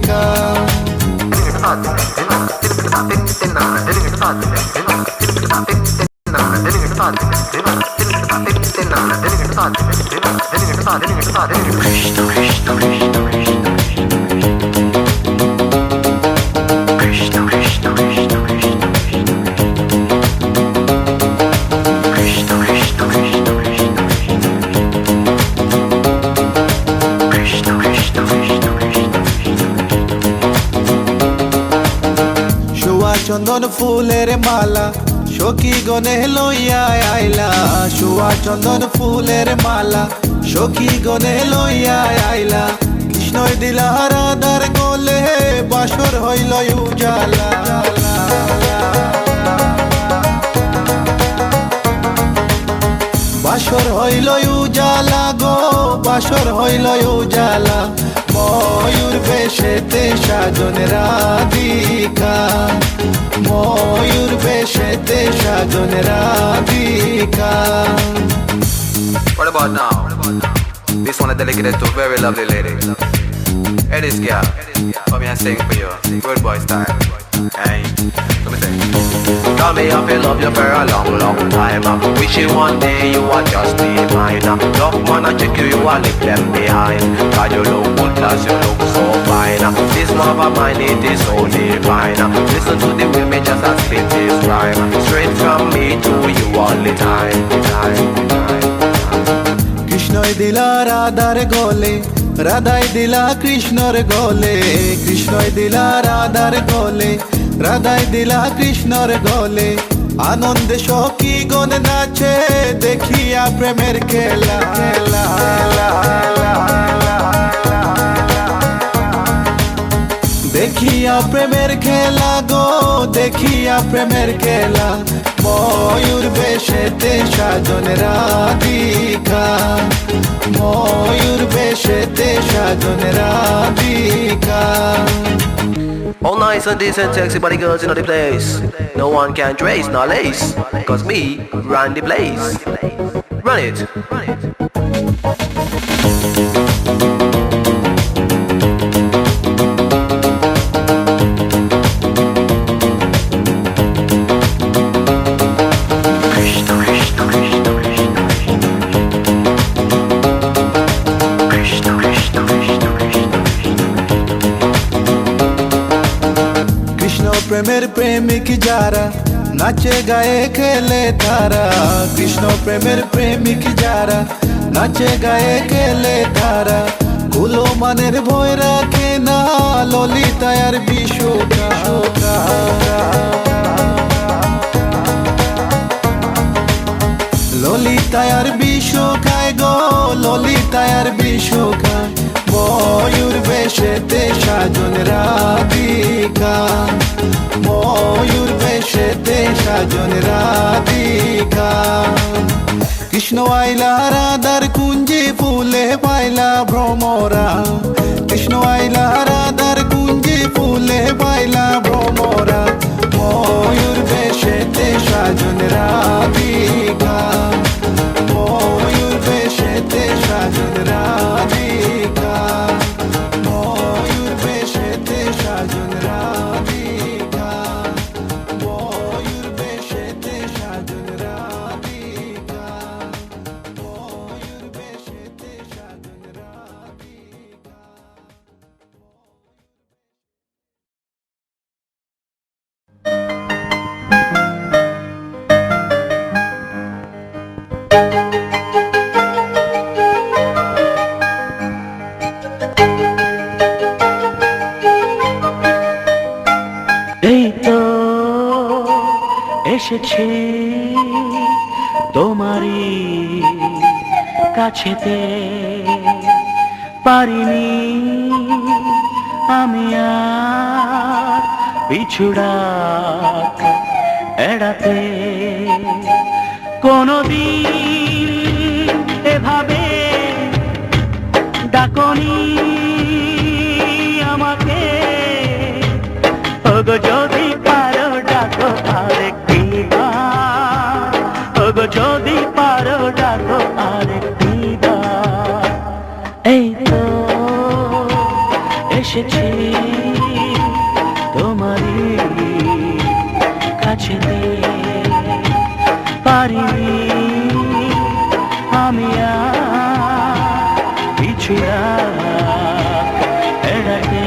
রাধিকা চন্দন ফুলের মালা সখী গনে লইয়া আইলা শুয়া চন্দন ফুলের মালা সখী গনে লইয়া আইলা কৃষ্ণই দিলা রাধার গলে বাসর হইল উজালা বাসর হইল উজালা গো বাসর হইল উজালা ময়ূর বেশেতে সাজন রাধিকা ময়ূর বেশেতে সাজন Radhika What about now? This one is dedicated to a very lovely lady. Hey this girl, come here and sing for you. Good boy style. Hey, let me sing. Tell me if you love you for a long, long time. Wishing one day you would just be mine. Love man I check you, you will leave them behind. Cause you look good, plus you look so fine. This love of mine, it is so divine. Listen to the way me just a spit this rhyme. Straight from me to you all the time. কৃষ্ণই দিলা রাধার গলে রাধাই দিলা কৃষ্ণর গলে কৃষ্ণই দিলা রাধার গলে রাধাই দিলা কৃষ্ণর গলে আনন্দে সখী গণ নাচে দেখিয়া প্রেমের খেলা দেখিয়া প্রেমের খেলা গো দেখিয়া প্রেমের খেলা ময়ূর বেশেতে সাজন রাধিকা ময়ূর বেশেতে সাজন Radhika All nice and decent sexy body girls in the place. No one can trace nor lace. Cause me run the place. Run it. প্রেমের প্রেমিক যারা নাচে গায়ে খেলে তারা কৃষ্ণ প্রেমের প্রেমিক যারা নাচে গায়ে খেলে তারা কুলো মানের ভয় রাখে না ললিতায়ার বিশুকা ললিতায়ার বিশুকায় গো ললিতায়ার বিশুকায় ময়ূর বেশেতে সাজন রাধিকা ময়ূর বেশেতে সাজন রাধিকা কৃষ্ণ আইলা রাধার কুঞ্জি ফুলে পাইলা ভ্রমরা কৃষ্ণ আইলা রাধার কুঞ্জি ফুলে পাইলা ভ্রমরা ময়ূর বেশেতে সাজন রাধিকা ময়ূর বেশেতে সাজন রাধিকা ময়ূর বেশেতে সাজন রাধিকা ময়ূর বেশেতে সাজন রাধিকা ময়ূর বেশেতে সাজন রাধিকা এই তো এসেছি তোমারই কাছেতে পারিনি আমি আর পিছুড়াক এড়াতে কোনদিন এভাবে ডাকনি আমাকে ওগো যদি পারো ডাকো আরেকটি বার ওগো যদি পারো ডাকো আরেকটি বার এই তো এসেছি খুশিরা এড়াতে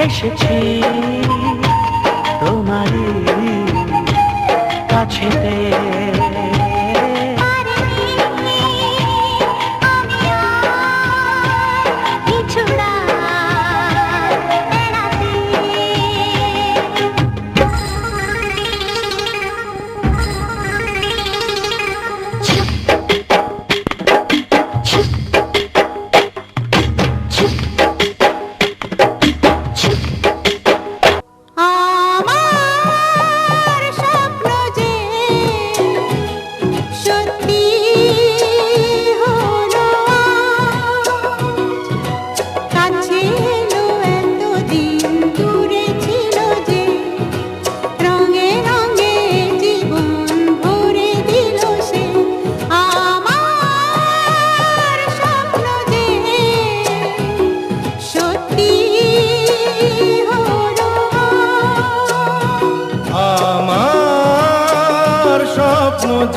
এসেছি তোমারই কাছেতে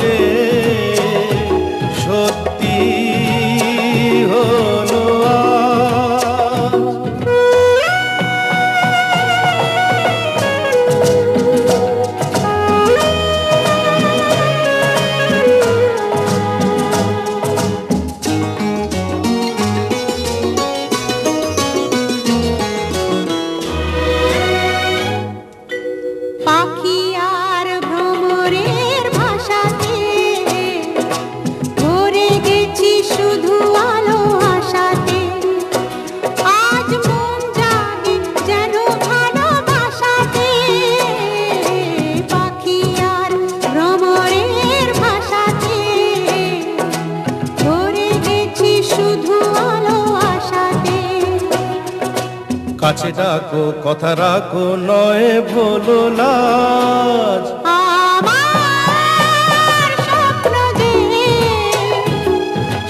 যে সত্যি হলো পাখি আর ভ্রমরের ভাষাতে ভরে গেছি শুধু আলো আশাতে। আজ মন জাগে যেন ভালোবাসাতে। পাখি আর ভ্রমরের ভাষাতে ভরে গেছি শুধু আলো আশাতে। কাছে ডাকো কথা রাখো নয় ভুলো লাজ। আমার স্বপ্ন যে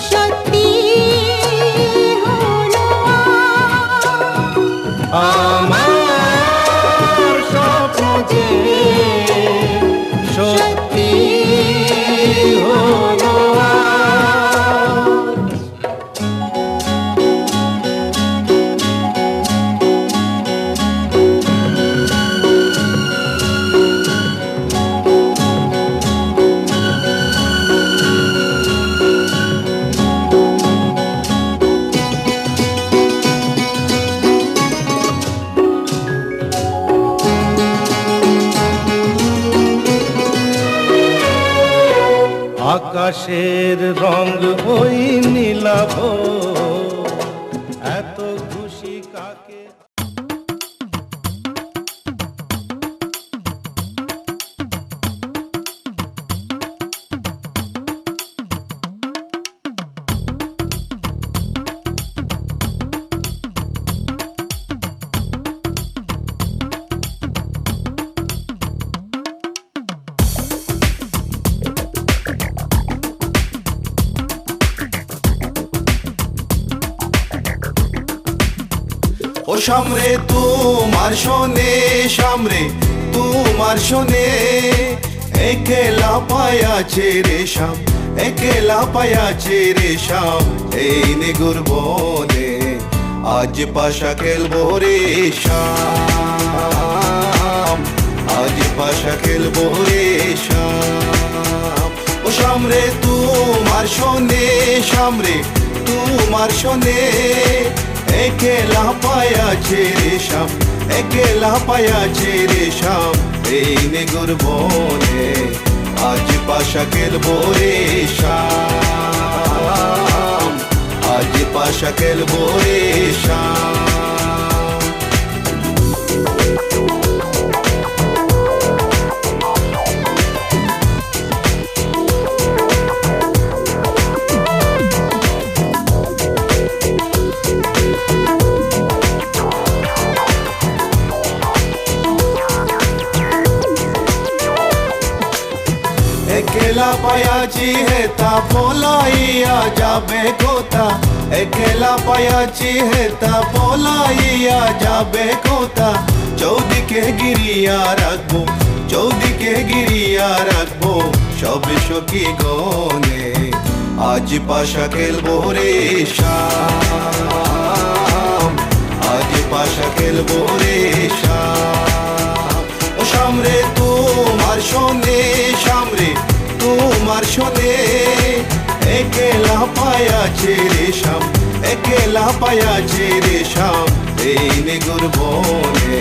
সত্যি হলো আমার স্বপ্ন যে সত্যি হলো আকাশের রং ওই নীলাভ এত খুশি কাকে। সামরে তোমার শোনে সামরে তোমার শোনে একেলা পায়াছে রে শাম একেলা পায়াছে রে শাম এই নিগুর বনে আজ পাশা খেলবো রে শাম আজ পাশা খেলবো রে শাম ও সামরে তোমার শোনে সামরে তোমার শোনে একেলা পায়াছে রে শাম একেলা পায়াছে রে শাম এই নিগুর বনে আজ পাশা খেলবো রে শাম আজ পাশা খেলবো রে শাম একেলা পায়াছি হেতা পলাইয়া যাবে কোথা একেলা পায়াছি হেতা পলাইয়া যাবে কোথা চৌদিকে গিরিয়া রাখবো চৌদিকে গিরিয়া রাখবো সবে সখী গনে আজ পাশা খেলবো রে শাম আজ পাশা খেলবো রে শাম ও সামরে তোমার শোনে সামরে তোমার শোনে একেলা পায়াছে রে শাম একেলা পায়াছে রে শাম এই নিগুর বনে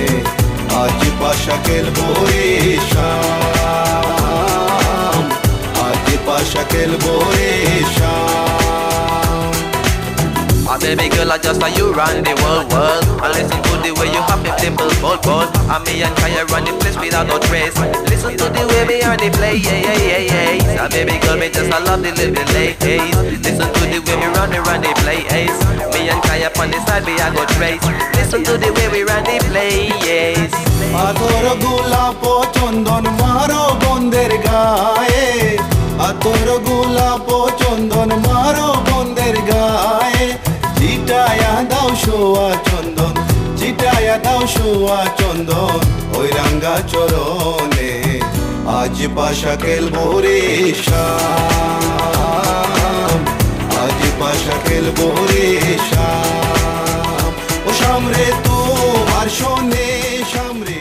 আজ পাশা খেলবো রে শাম আজ পাশা খেলবো রে শাম Oh baby girl, I just saw you run the world. I listen to the way you hop and dimple, ball. And me and Kaya run the place without no trace. Listen to the way me on the play, yeah. So baby girl, me just I love the living ladies. Listen to the way me run the play, ace. Me and Kaya on the side, we I go trace. Listen to the way we run the play, yes. আতর গোলাপ চন্দন মারো বন্দের গায়ে আতর গোলাপ চন্দন মারো বন্দের গায়ে চিটায়া দাও শোয়া চন্দন চিটায়া দাও শোয়া চন্দন ওই রাঙ্গা চরণে আজ পাশা খেলবো রে শাম আজ পাশা খেলবো রে শাম ও সামরে তোমার শোনে সামরে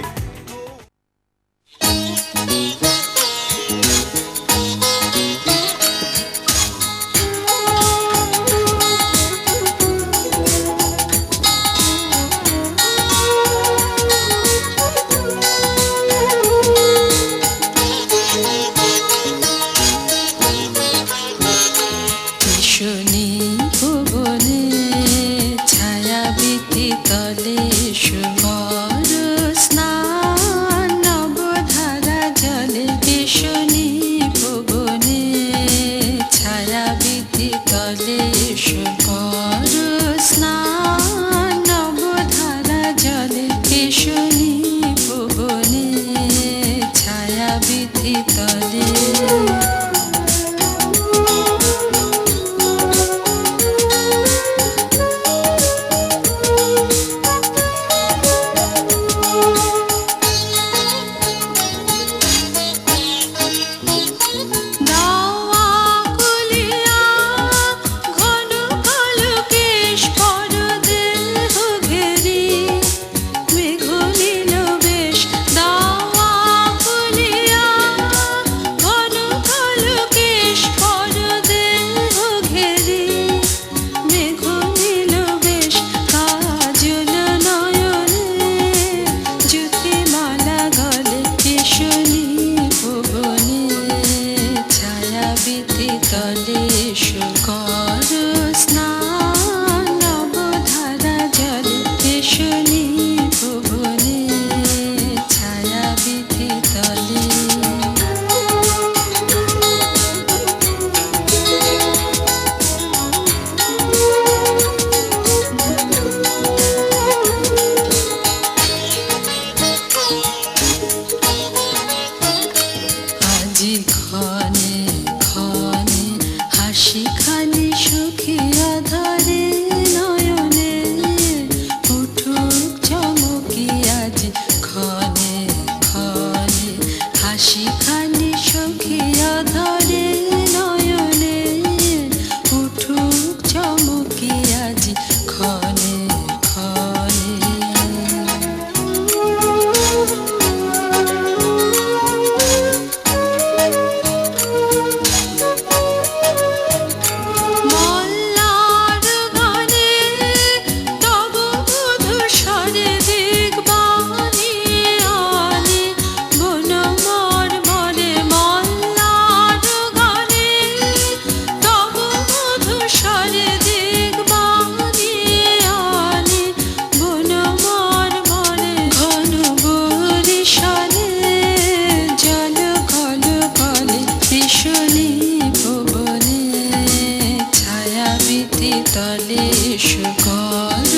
তলে শুকর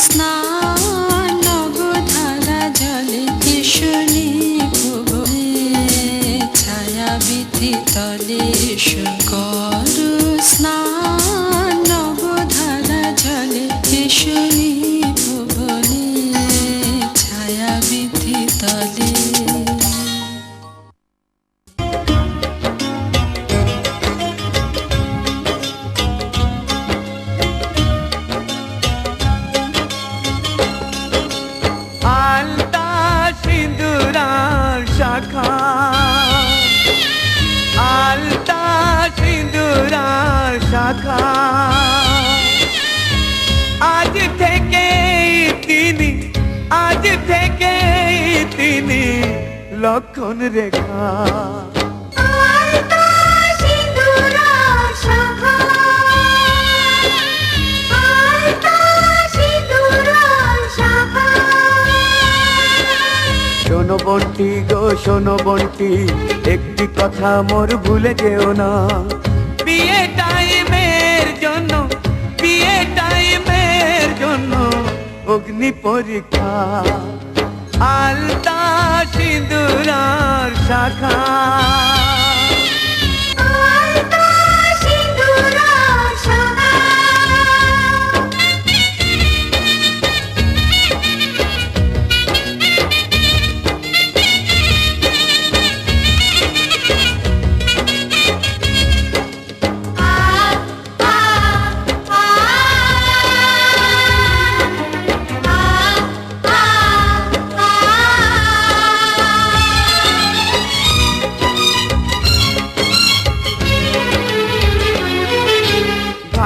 স্নান নবধারা জলে কিশোরী ভুবনে ছায়া বিধি তলে শুকর স্নান নবধারা জলে কিশোরী ভুবনে ছায়া বিধি তলে আলতা সিঁদুরার শাখা আলতা সিঁদুরার শাখা আজ থেকে তিনি লক্ষণ রেখা শোনো বন্টি গো শোনো বন্টি একটি কথা মোর ভুলে যেও না বিয়ে টাইমের জন্য অগ্নি পরীক্ষা আলতা সিঁদুরার শাখা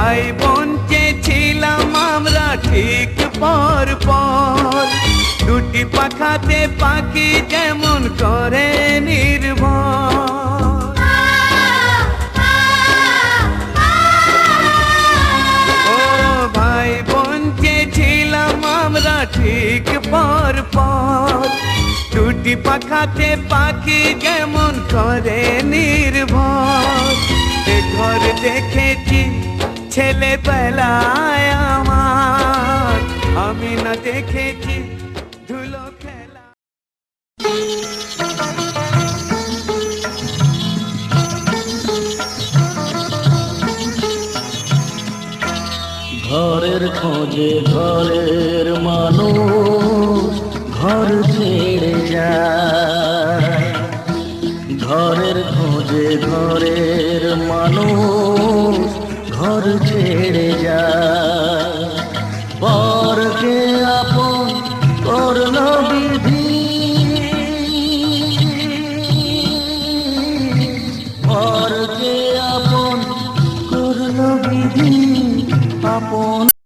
ভাই বোন চেয়েছিলাম আমরা ঠিক পর পর দুটি পাখাতে পাখি যেমন করে নির্ভর ও ভাই বোন চেয়েছিলাম আমরা ঠিক পর পর দুটি পাখাতে পাখি যেমন করে নির্ভর এ ঘর দেখেছি ছেলেবেলায় আমার আমি না দেখেছি ধুলো খেলা ঘরের খোঁজে ঘরের মানুষ ঘর ছেড়ে যায় ঘরের খোঁজে ঘরের মানুষ ঘর ছেড়ে যায় পরকে আপন করল বিধি পরকে আপন করল বিধি আপন